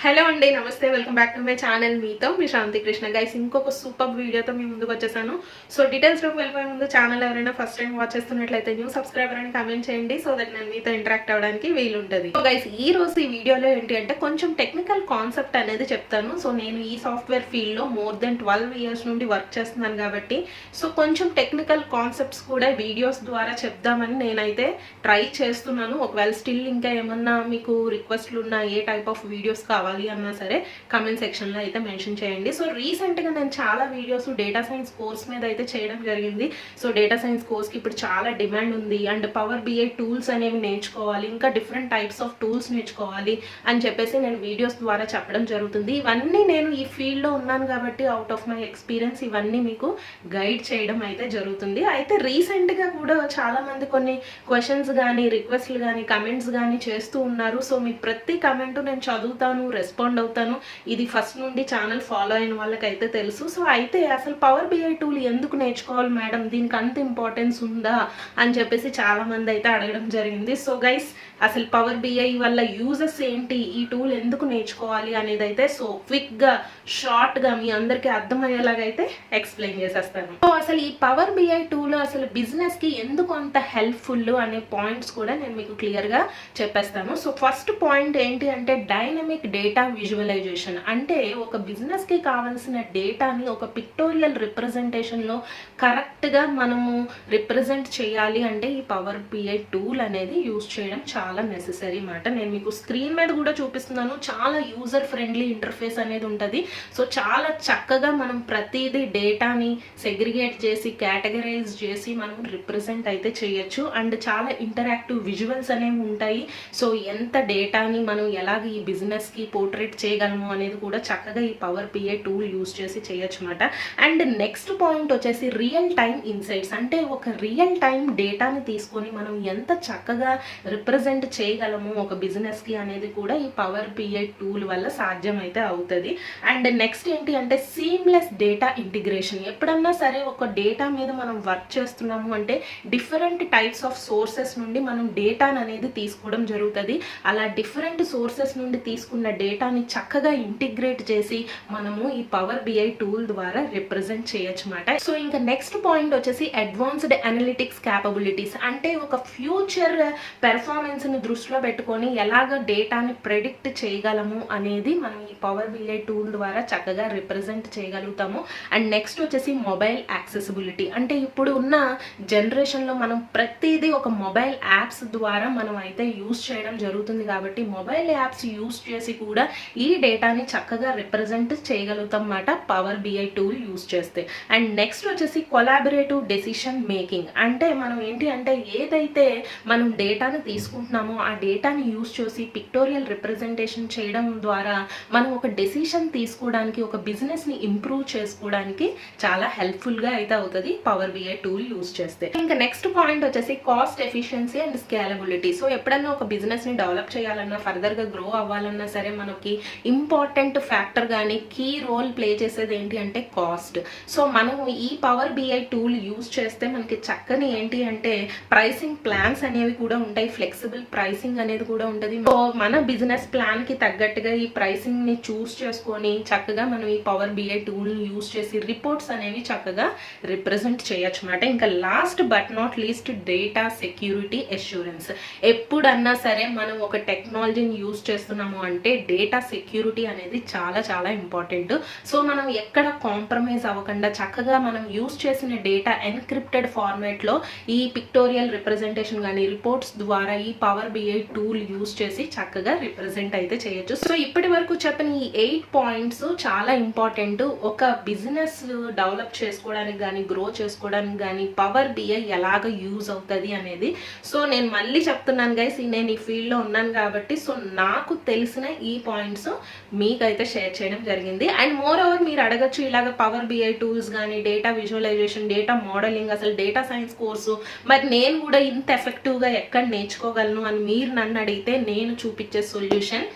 Hello అండి, నమస్తే. Welcome back to my channel. మీతో మీ శాంతి కృష్ణ. గైస్, ఇంకొక సూపర్ వీడియోతో మీ ముందుకు వచ్చేసాను. సో డీటెయిల్స్లోకి వెళ్ళిపోయే ముందు ఛానల్ ఎవరైనా ఫస్ట్ టైం వాచ్ చేస్తున్నట్లయితే న్యూ సబ్స్క్రైబర్ అని కామెంట్ చేయండి, సో దట్ నేను మీతో ఇంటరాక్ట్ అవ్వడానికి వీలుంటుంది. సో గైస్, ఈ రోజు ఈ వీడియోలో ఏంటి అంటే కొంచెం టెక్నికల్ కాన్సెప్ట్ అనేది చెప్తాను. సో నేను ఈ సాఫ్ట్వేర్ ఫీల్డ్లో మోర్ దెన్ 12 years నుండి వర్క్ చేస్తున్నాను కాబట్టి సో కొంచెం టెక్నికల్ కాన్సెప్ట్స్ కూడా వీడియోస్ ద్వారా చెప్దామని నేనైతే ట్రై చేస్తున్నాను. ఒకవేళ స్టిల్ ఇంకా ఏమన్నా మీకు రిక్వెస్ట్లు ఉన్నా, ఏ టైప్ ఆఫ్ వీడియోస్ కావాలి అన్నా సరే కమెంట్ సెక్షన్లో అయితే మెన్షన్ చేయండి. సో రీసెంట్గా నేను చాలా వీడియోస్ డేటా సైన్స్ కోర్స్ మీద అయితే చేయడం జరిగింది. సో డేటా సైన్స్ కోర్స్కి ఇప్పుడు చాలా డిమాండ్ ఉంది. అండ్ పవర్ బిఐ టూల్స్ అనేవి నేర్చుకోవాలి, ఇంకా డిఫరెంట్ టైప్స్ ఆఫ్ టూల్స్ నేర్చుకోవాలి అని చెప్పేసి నేను వీడియోస్ ద్వారా చెప్పడం జరుగుతుంది. ఇవన్నీ నేను ఈ ఫీల్డ్లో ఉన్నాను కాబట్టి అవుట్ ఆఫ్ మై ఎక్స్పీరియన్స్ ఇవన్నీ మీకు గైడ్ చేయడం అయితే జరుగుతుంది. అయితే రీసెంట్గా కూడా చాలామంది కొన్ని క్వశ్చన్స్ కానీ, రిక్వెస్ట్లు కానీ, కమెంట్స్ కానీ చేస్తూ ఉన్నారు. సో మీ ప్రతి కమెంట్ నేను చదువుతాను, రెస్పాండ్ అవుతాను. ఇది ఫస్ట్ నుండి ఛానల్ ఫాలో అయిన వాళ్ళకైతే తెలుసు. సో అయితే అసలు పవర్ బిఐ టూల్ ఎందుకు నేర్చుకోవాలి మేడం, దీనికి అంత ఇంపార్టెన్స్ ఉందా అని చెప్పేసి చాలా మంది అయితే అడగడం జరిగింది. సో గైస్, అసలు పవర్ బిఐ వల్ల యూజెస్ ఏంటి, ఈ టూల్ ఎందుకు నేర్చుకోవాలి అనేది అయితే సో క్విక్గా షార్ట్గా మీ అందరికీ అర్థమయ్యేలాగా అయితే ఎక్స్ప్లెయిన్ చేసేస్తాను. సో అసలు ఈ పవర్ బిఐ టూల్ అసలు బిజినెస్కి ఎందుకు అంత హెల్ప్ఫుల్ అనే పాయింట్స్ కూడా నేను మీకు క్లియర్గా చెప్పేస్తాను. సో ఫస్ట్ పాయింట్ ఏంటి అంటే డైనమిక్ డేటా విజువలైజేషన్. అంటే ఒక బిజినెస్కి కావాల్సిన డేటాని ఒక పిక్టోరియల్ రిప్రజెంటేషన్లో కరెక్ట్గా మనము రిప్రజెంట్ చేయాలి అంటే ఈ పవర్ బిఐ టూల్ అనేది యూజ్ చేయడం చాలా నెసెసరీ మాట. నేను మీకు స్క్రీన్ మీద కూడా చూపిస్తున్నాను. చాలా యూజర్ ఫ్రెండ్లీ ఇంటర్ఫేస్ అనేది ఉంటుంది. సో చాలా చక్కగా మనం ప్రతిదీ డేటాని సెగ్రిగేట్ చేసి, కేటగరైజ్ చేసి మనం రిప్రజెంట్ అయితే చేయొచ్చు. అండ్ చాలా ఇంటరాక్టివ్ విజువల్స్ అనేవి ఉంటాయి. సో ఎంత డేటాని మనం ఎలాగ ఈ బిజినెస్కి పోర్ట్రేట్ చేయగలము అనేది కూడా చక్కగా ఈ పవర్ బిఐ టూల్ యూజ్ చేసి చేయొచ్చు అనమాట. అండ్ నెక్స్ట్ పాయింట్ వచ్చేసి రియల్ టైమ్ ఇన్సైట్స్. అంటే ఒక రియల్ టైం డేటాని తీసుకొని మనం ఎంత చక్కగా రిప్రజెంట్ చేయగలము ఒక బిజినెస్కి అనేది కూడా ఈ పవర్ బిఐ టూల్ వల్ల సాధ్యం అయితే అవుతుంది. అండ్ నెక్స్ట్ ఏంటి అంటే సీమ్లెస్ డేటా ఇంటిగ్రేషన్. ఎప్పుడన్నా సరే ఒక డేటా మీద మనం వర్క్ చేస్తున్నాము అంటే డిఫరెంట్ టైప్స్ ఆఫ్ సోర్సెస్ నుండి మనం డేటాను అనేది తీసుకోవడం జరుగుతుంది. అలా డిఫరెంట్ సోర్సెస్ నుండి తీసుకున్న డేటాని చక్కగా ఇంటిగ్రేట్ చేసి మనము ఈ పవర్ బిఐ టూల్ ద్వారా రిప్రజెంట్ చేయొచ్చు అన్నమాట. సో ఇంకా నెక్స్ట్ పాయింట్ వచ్చేసి అడ్వాన్స్డ్ అనలిటిక్స్ క్యాపబిలిటీస్. అంటే ఒక ఫ్యూచర్ పెర్ఫార్మెన్స్ని దృష్టిలో పెట్టుకొని ఎలాగ డేటాని ప్రెడిక్ట్ చేయగలము అనేది మనం ఈ పవర్ బిఐ టూల్ ద్వారా చక్కగా రిప్రజెంట్ చేయగలుగుతాము. అండ్ నెక్స్ట్ వచ్చేసి మొబైల్ యాక్సెసిబిలిటీ. అంటే ఇప్పుడు ఉన్న జనరేషన్లో మనం ప్రతిదీ ఒక మొబైల్ యాప్స్ ద్వారా మనం అయితే యూజ్ చేయడం జరుగుతుంది కాబట్టి మొబైల్ యాప్స్ యూజ్ చేసి కూడా ఈ డేటాని చక్కగా రిప్రజెంట్ చేయగలుగుతాం అన్నమాట పవర్ బిఐ టూల్ యూజ్ చేస్తే. అండ్ నెక్స్ట్ వచ్చేసి కొలాబరేటివ్ డెసిషన్ మేకింగ్. అంటే మనం ఏంటి అంటే ఏదైతే మనం డేటాని తీసుకుంటున్నామో ఆ డేటాని యూజ్ చేసి పిక్టోరియల్ రిప్రజెంటేషన్ చేయడం ద్వారా మనం ఒక డెసిషన్ తీసుకోవడానికి, ఒక బిజినెస్ని ఇంప్రూవ్ చేసుకోవడానికి చాలా హెల్ప్ఫుల్గా అయితే అవుతుంది పవర్ బిఐ టూల్ యూజ్ చేస్తే. ఇంకా నెక్స్ట్ పాయింట్ వచ్చేసి cost efficiency and scalability. So ఎప్పుడన్నా ఒక బిజినెస్ని డెవలప్ చేయాలన్నా, ఫర్దర్గా గ్రో అవ్వాలన్నా సరే మనకి ఇంపార్టెంట్ ఫ్యాక్టర్ కానీ కీ రోల్ ప్లే చేసేది ఏంటి అంటే కాస్ట్. సో మనం ఈ పవర్ బిఐ టూల్ యూజ్ చేస్తే మనకి చక్కని ఏంటి అంటే ప్రైసింగ్ ప్లాన్స్ అనేవి కూడా ఉంటాయి, ఫ్లెక్సిబుల్ ప్రైసింగ్ అనేది కూడా ఉంటుంది. సో మన బిజినెస్ ప్లాన్కి తగ్గట్టుగా ఈ ప్రైసింగ్ని చూస్ చేసుకొని చక్కగా మనం ఈ పవర్ బిఐ టూల్ని యూజ్ చేసి రిపోర్ట్స్ అనేవి చక్కగా రిప్రజెంట్ చేయొచ్చు అన్నమాట. ఇంకా last but not least data security assurance. ఎప్పుడన్నా సరే మనం ఒక టెక్నాలజీని యూజ్ చేస్తున్నాము అంటే డేటా సెక్యూరిటీ అనేది చాలా చాలా ఇంపార్టెంట్. సో మనం ఎక్కడ కాంప్రమైజ్ అవ్వకుండా చక్కగా మనం యూజ్ చేసిన డేటా ఎన్క్రిప్టెడ్ ఫార్మాట్లో ఈ పిక్టోరియల్ రిప్రజెంటేషన్ కానీ రిపోర్ట్స్ ద్వారా ఈ పవర్ బిఐ టూల్ యూజ్ చేసి చక్కగా రిప్రజెంట్ అయితే చేయొచ్చు. సో ఇప్పటి వరకు చెప్పిన ఈ 8 పాయింట్స్ చాలా ఇంపార్టెంట్. ఒక బిజినెస్ డెవలప్ చేసుకోవడానికి కానీ, గ్రో చేసుకోవడానికి కానీ పవర్ బిఐ ఎలాగ యూజ్ అవుతుంది అనేది. సో నేను మళ్ళీ చెప్తున్నాను గైస్, నేను ఈ ఫీల్డ్లో ఉన్నాను కాబట్టి సో నాకు తెలిసిన ఈ పాయింట్స్ మీకైతే షేర్ చేయడం జరిగింది. అండ్ మోర్ ఓవర్ మీరు అడగచ్చు ఇలాగ పవర్ బిఐ టూల్స్ కానీ, డేటా విజువలైజేషన్, డేటా మోడలింగ్, అసలు డేటా సైన్స్ కోర్సు మరి నేను కూడా ఇంత ఎఫెక్టివ్గా ఎక్కడ నేర్చుకోగలను అని మీరు నన్ను అడిగితే నేను చూపించే సొల్యూషన్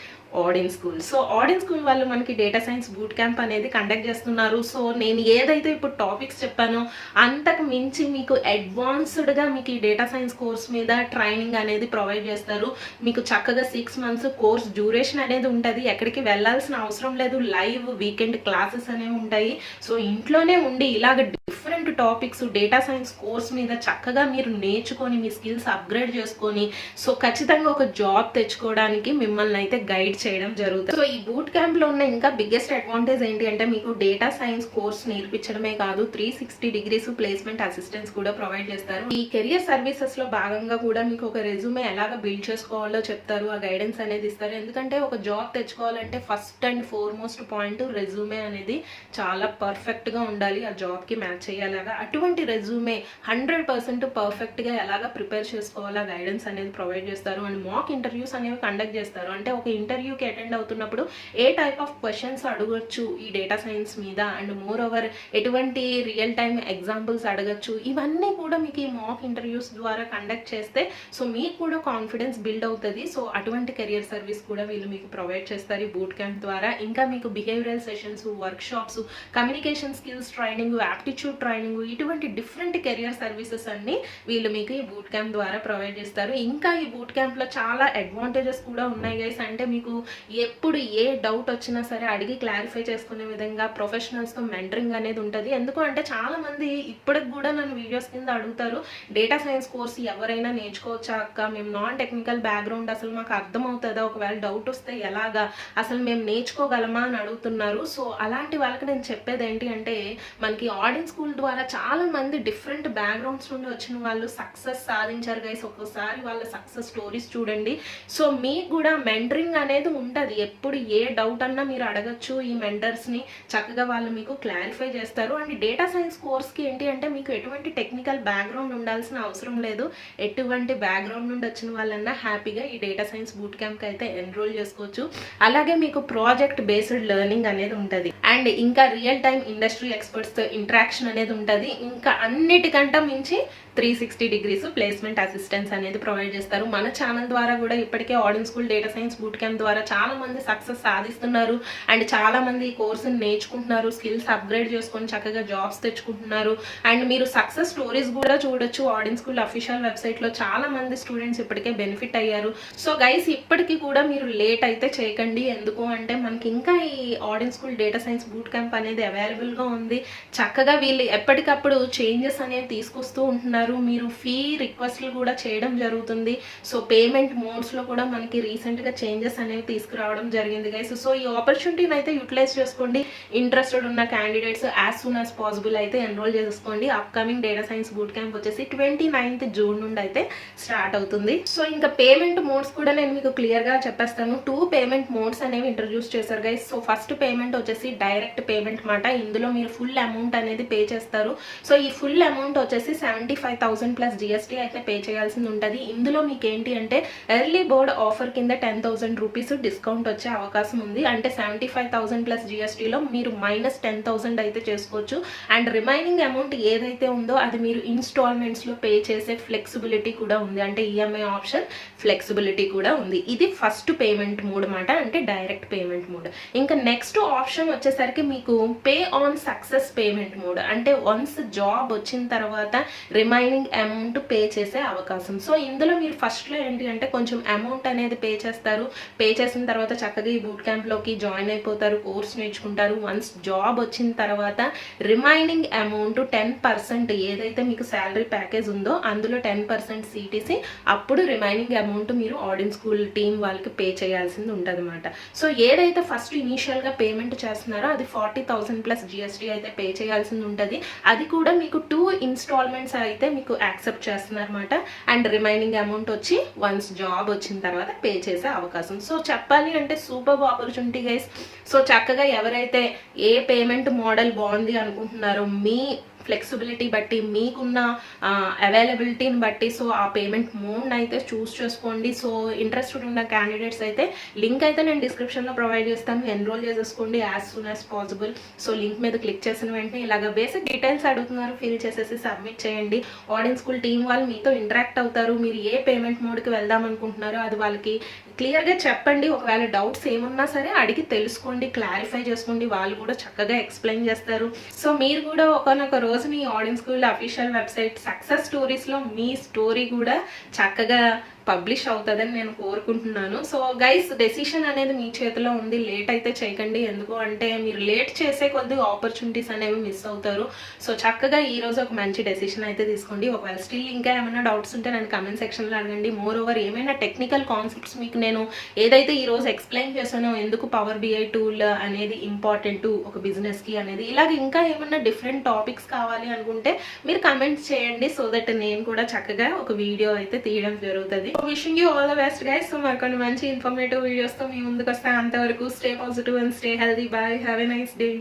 ఆడిన్ స్కూల్. సో ఆడిన్ స్కూల్ వాళ్ళు మనకి డేటా సైన్స్ బూట్ క్యాంప్ అనేది కండక్ట్ చేస్తున్నారు. సో నేను ఏదైతే ఇప్పుడు టాపిక్స్ చెప్పానో అంతకు మించి మీకు అడ్వాన్స్డ్గా మీకు ఈ డేటా సైన్స్ కోర్స్ మీద ట్రైనింగ్ అనేది ప్రొవైడ్ చేస్తారు. మీకు చక్కగా 6 months కోర్స్ డ్యూరేషన్ అనేది ఉంటుంది. ఎక్కడికి వెళ్ళాల్సిన అవసరం లేదు. లైవ్ వీకెండ్ క్లాసెస్ అనేవి ఉంటాయి. సో ఇంట్లోనే ఉండి ఇలాగ different topics data science course మీద చక్కగా మీరు నేర్చుకొని మీ స్కిల్స్ అప్గ్రేడ్ చేసుకొని సో ఖచ్చితంగా ఒక జాబ్ తెచ్చుకోవడానికి మిమ్మల్ని అయితే గైడ్ చేయడం జరుగుతుంది. సో ఈ బూట్ క్యాంప్ లో ఉన్న ఇంకా బిగ్గెస్ట్ అడ్వాంటేజ్ ఏంటి అంటే మీకు డేటా సైన్స్ కోర్స్ నేర్పించడమే కాదు 360 degrees ప్లేస్మెంట్ అసిస్టెన్స్ కూడా ప్రొవైడ్ చేస్తారు. ఈ కెరియర్ సర్వీసెస్ లో భాగంగా కూడా మీకు ఒక రెజ్యూమే ఎలాగ బిల్డ్ చేసుకోవాలో చెప్తారు. ఆ గైడెన్స్ అనేది ఇస్తారు. ఎందుకంటే ఒక జాబ్ తెచ్చుకోవాలంటే first and foremost point resume అనేది చాలా పర్ఫెక్ట్ గా ఉండాలి. ఆ జాబ్ కి మ్యాచ్ అయ్యేలాగా అటువంటి రెజ్యూమే 100% పర్ఫెక్ట్ గా ఎలాగా ప్రిపేర్ చేసుకోవాలా గైడెన్స్ అనేది ప్రొవైడ్ చేస్తారు. అండ్ మాక్ ఇంటర్వ్యూస్ అనేవి కండక్ట్ చేస్తారు. అంటే ఒక ఇంటర్వ్యూకి అటెండ్ అవుతున్నప్పుడు ఏ టైప్ ఆఫ్ క్వశ్చన్స్ అడగొచ్చు ఈ డేటా సైన్స్ మీద అండ్ మోర్ ఓవర్ ఎటువంటి రియల్ టైమ్ ఎగ్జాంపుల్స్ అడగచ్చు ఇవన్నీ కూడా మీకు ఈ మాక్ ఇంటర్వ్యూస్ ద్వారా కండక్ట్ చేస్తే సో మీకు కూడా కాన్ఫిడెన్స్ బిల్డ్ అవుతుంది. సో అటువంటి కెరియర్ సర్వీస్ కూడా వీళ్ళు మీకు ప్రొవైడ్ చేస్తారు ఈ బూట్ క్యాంప్ ద్వారా. ఇంకా మీకు behavioural sessions, work shops, communication skills training, aptitude training ఇటువంటి డిఫరెంట్ కెరియర్ సర్వీసెస్ అన్ని వీళ్ళు మీకు ఈ బూట్ క్యాంప్ ద్వారా ప్రొవైడ్ చేస్తారు. ఇంకా ఈ బూట్ క్యాంప్ లో చాలా అడ్వాంటేజెస్ కూడా ఉన్నాయి గైస్. అంటే మీకు ఎప్పుడు ఏ డౌట్ వచ్చినా సరే అడిగి క్లారిఫై చేసుకునే విధంగా ప్రొఫెషనల్స్ తో మెంటరింగ్ అనేది ఉంటుంది. ఎందుకు అంటే చాలా మంది ఇప్పటికి కూడా నన్ను వీడియోస్ కింద అడుగుతారు డేటా సైన్స్ కోర్స్ ఎవరైనా నేర్చుకోవచ్చా అక్క, మేము నాన్ టెక్నికల్ బ్యాక్గ్రౌండ్ అసలు మాకు అర్థమవుతుందా, ఒకవేళ డౌట్ వస్తే ఎలాగా, అసలు మేము నేర్చుకోగలమా అని అడుగుతున్నారు. సో అలాంటి వాళ్ళకి నేను చెప్పేది ఏంటి అంటే మనకి ఆడిన్ స్కూల్ ద్వారా చాలా మంది డిఫరెంట్ బ్యాక్గ్రౌండ్స్ నుండి వచ్చిన వాళ్ళు సక్సెస్ సాధించారు గైస్. ఒక్కోసారి వాళ్ళ సక్సెస్ స్టోరీస్ చూడండి. సో మీకు కూడా మెంటరింగ్ అనేది ఉంటుంది. ఎప్పుడు ఏ డౌట్ అన్నా మీరు అడగచ్చు ఈ మెంటర్స్ని, చక్కగా వాళ్ళు మీకు క్లారిఫై చేస్తారు. అండ్ డేటా సైన్స్ కోర్స్కి ఏంటి అంటే మీకు ఎటువంటి టెక్నికల్ బ్యాక్గ్రౌండ్ ఉండాల్సిన అవసరం లేదు. ఎటువంటి బ్యాక్గ్రౌండ్ నుండి వచ్చిన వాళ్ళన్నా హ్యాపీగా ఈ డేటా సైన్స్ బూట్ క్యాంప్కి అయితే ఎన్రోల్ చేసుకోవచ్చు. అలాగే మీకు ప్రాజెక్ట్ బేస్డ్ లెర్నింగ్ అనేది ఉంటుంది. అండ్ ఇంకా రియల్ టైమ్ ఇండస్ట్రీ ఎక్స్పర్ట్స్తో ఇంటరాక్షన్ అనేది ఉంటుంది. ఇంకా అన్నిటికంటే మించి 360 degrees ప్లేస్మెంట్ అసిస్టెన్స్ అనేది ప్రొవైడ్ చేస్తారు. మన ఛానల్ ద్వారా కూడా ఇప్పటికే Odin school data science boot camp ద్వారా చాలా మంది సక్సెస్ సాధిస్తున్నారు. అండ్ చాలా మంది ఈ కోర్సుని నేర్చుకుంటున్నారు, స్కిల్స్ అప్గ్రేడ్ చేసుకొని చక్కగా జాబ్స్ తెచ్చుకుంటున్నారు. అండ్ మీరు సక్సెస్ స్టోరీస్ కూడా చూడొచ్చు ఆడిన్ స్కూల్ అఫీషియల్ వెబ్సైట్లో. చాలా మంది స్టూడెంట్స్ ఇప్పటికే బెనిఫిట్ అయ్యారు. సో గైస్ ఇప్పటికీ కూడా మీరు లేట్ అయితే చేయకండి. ఎందుకు అంటే మనకి ఇంకా ఈ Odin school data science boot camp అనేది అవైలబుల్గా ఉంది. చక్కగా వీళ్ళు ఎప్పటికప్పుడు చేంజెస్ అనేవి తీసుకొస్తూ ఉంటున్నారు. మీరు ఫీ రిక్వెస్ట్లు కూడా చేయడం జరుగుతుంది. సో పేమెంట్ మోడ్స్లో కూడా మనకి రీసెంట్గా చేంజెస్ అనేవి తీసుకురావడం జరిగింది గైస్. సో ఈ ఆపర్చునిటీని అయితే యూటిలైజ్ చేసుకోండి. ఇంట్రెస్టెడ్ ఉన్న candidates as soon as possible అయితే ఎన్రోల్ చేసుకోండి. Upcoming data science boot camp వచ్చేసి 29th June నుండి అయితే స్టార్ట్ అవుతుంది. సో ఇంకా పేమెంట్ మోడ్స్ కూడా నేను మీకు క్లియర్గా చెప్పేస్తాను. 2 పేమెంట్ మోడ్స్ అనేవి ఇంట్రడ్యూస్ చేశారు గైస్. సో ఫస్ట్ పేమెంట్ వచ్చేసి డైరెక్ట్ పేమెంట్ మాట. ఇందులో మీరు ఫుల్ అమౌంట్ అనేది పే చేస్తారు. సో ఈ ఫుల్ అమౌంట్ వచ్చేసి 75,000 ప్లస్ GST అయితే పే చేయాల్సింది ఉంటుంది. ఇందులో మీకు ఏంటి అంటే ఎర్లీ బోర్డ్ ఆఫర్ కింద 10,000 రూపీస్ డిస్కౌంట్ వచ్చే అవకాశం ఉంది. అంటే 75,000 ప్లస్ GSTలో మీరు -10,000 అయితే చేసుకోవచ్చు. అండ్ రిమైనింగ్ అమౌంట్ ఏదైతే ఉందో అది మీరు ఇన్స్టాల్మెంట్స్లో పే చేసే ఫ్లెక్సిబిలిటీ కూడా ఉంది. అంటే ఈఎంఐ ఆప్షన్ ఫ్లెక్సిబిలిటీ కూడా ఉంది. ఇది ఫస్ట్ పేమెంట్ మోడ్ మాట, అంటే డైరెక్ట్ పేమెంట్ మోడ్. ఇంకా నెక్స్ట్ ఆప్షన్ వచ్చేసరికి మీకు pay on success payment mode. అంటే వన్స్ జాబ్ వచ్చిన తర్వాత రిమైనింగ్ అమౌంట్ పే చేసే అవకాశం. సో ఇందులో మీరు ఫస్ట్లో ఏంటి అంటే కొంచెం అమౌంట్ అనేది పే చేస్తారు. పే చేసిన తర్వాత చక్కగా ఈ బూట్ క్యాంప్లోకి జాయిన్ అయిపోతారు, కోర్స్ నేర్చుకుంటారు. వన్స్ జాబ్ వచ్చిన తర్వాత రిమైనింగ్ అమౌంట్ 10% ఏదైతే మీకు శాలరీ ప్యాకేజ్ ఉందో అందులో 10% CTC, అప్పుడు రిమైనింగ్ అమౌంట్ మీరు ఆడిన్ స్కూల్ టీమ్ వాళ్ళకి పే చేయాల్సింది ఉంటుంది అనమాట. సో ఏదైతే ఫస్ట్ ఇనీషియల్గా పేమెంట్ చేస్తున్నారో అది 40,000 ప్లస్ GST అయితే పే చేయాల్సింది ఉంటుంది. అది కూడా మీకు 2 ఇన్స్టాల్మెంట్స్ అయితే మీకు యాక్సెప్ట్ చేస్తున్నారన్నమాట. అండ్ రిమైనింగ్ అమౌంట్ వచ్చి వన్స్ జాబ్ వచ్చిన తర్వాత పే చేసే అవకాశం. సో చెప్పాలి అంటే సూపర్ ఆపర్చునిటీ గైస్. సో చక్కగా ఎవరైతే ఏ పేమెంట్ మోడల్ బాగుంది అనుకుంటున్నారో మీ ఫ్లెక్సిబిలిటీ బట్టి, మీకున్న అవైలబిలిటీని బట్టి సో ఆ పేమెంట్ మోడ్ని అయితే చూస్ చేసుకోండి. సో ఇంట్రెస్టెడ్ ఉన్న క్యాండిడేట్స్ అయితే లింక్ అయితే నేను డిస్క్రిప్షన్లో ప్రొవైడ్ చేస్తాను, ఎన్రోల్ చేసేసుకోండి as soon as possible. So link మీద క్లిక్ చేసిన వెంటనే ఇలాగ బేసిక్ డీటెయిల్స్ అడుగుతున్నారు, ఫిల్ చేసేసి సబ్మిట్ చేయండి. ఆడియన్స్ స్కూల్ టీం వాళ్ళు మీతో ఇంటరాక్ట్ అవుతారు. మీరు ఏ పేమెంట్ మోడ్కి వెళ్దాం అనుకుంటున్నారో అది వాళ్ళకి క్లియర్గా చెప్పండి. ఒకవేళ డౌట్స్ ఏమున్నా సరే అడిగి తెలుసుకోండి, క్లారిఫై చేసుకోండి, వాళ్ళు కూడా చక్కగా ఎక్స్ప్లెయిన్ చేస్తారు. సో మీరు కూడా ఒకనొక రోజు మీ Odin's school official website success స్టోరీస్లో మీ స్టోరీ కూడా చక్కగా పబ్లిష్ అవుతుందని నేను కోరుకుంటున్నాను. సో గైస్, డెసిషన్ అనేది మీ చేతిలో ఉంది, లేట్ అయితే చేయకండి. ఎందుకు అంటే మీరు లేట్ చేసే కొద్ది ఆపర్చునిటీస్ అనేవి మిస్ అవుతారు. సో చక్కగా ఈ రోజు ఒక మంచి డెసిషన్ అయితే తీసుకోండి. ఒకవేళ స్టిల్ ఇంకా ఏమైనా డౌట్స్ ఉంటే నేను కమెంట్ సెక్షన్లో అడగండి. మోర్ ఓవర్ ఏమైనా టెక్నికల్ కాన్సెప్ట్స్ మీకు నేను ఏదైతే ఈ రోజు ఎక్స్ప్లెయిన్ చేశానో, ఎందుకు పవర్ బిఐ టూల్ అనేది ఇంపార్టెంట్ ఒక బిజినెస్కి అనేది, ఇలాగ ఇంకా ఏమైనా డిఫరెంట్ టాపిక్స్ కావాలి అనుకుంటే మీరు కమెంట్స్ చేయండి. సో దట్ నేను కూడా చక్కగా ఒక వీడియో అయితే తీయడం జరుగుతుంది. Wishing you all the best guys. So మరికొన్ని మంచి ఇన్ఫర్మేటివ్ వీడియోస్తో మీ ముందుకు వస్తాను. అంతవరకు stay positive and stay healthy. Bye, have a nice day.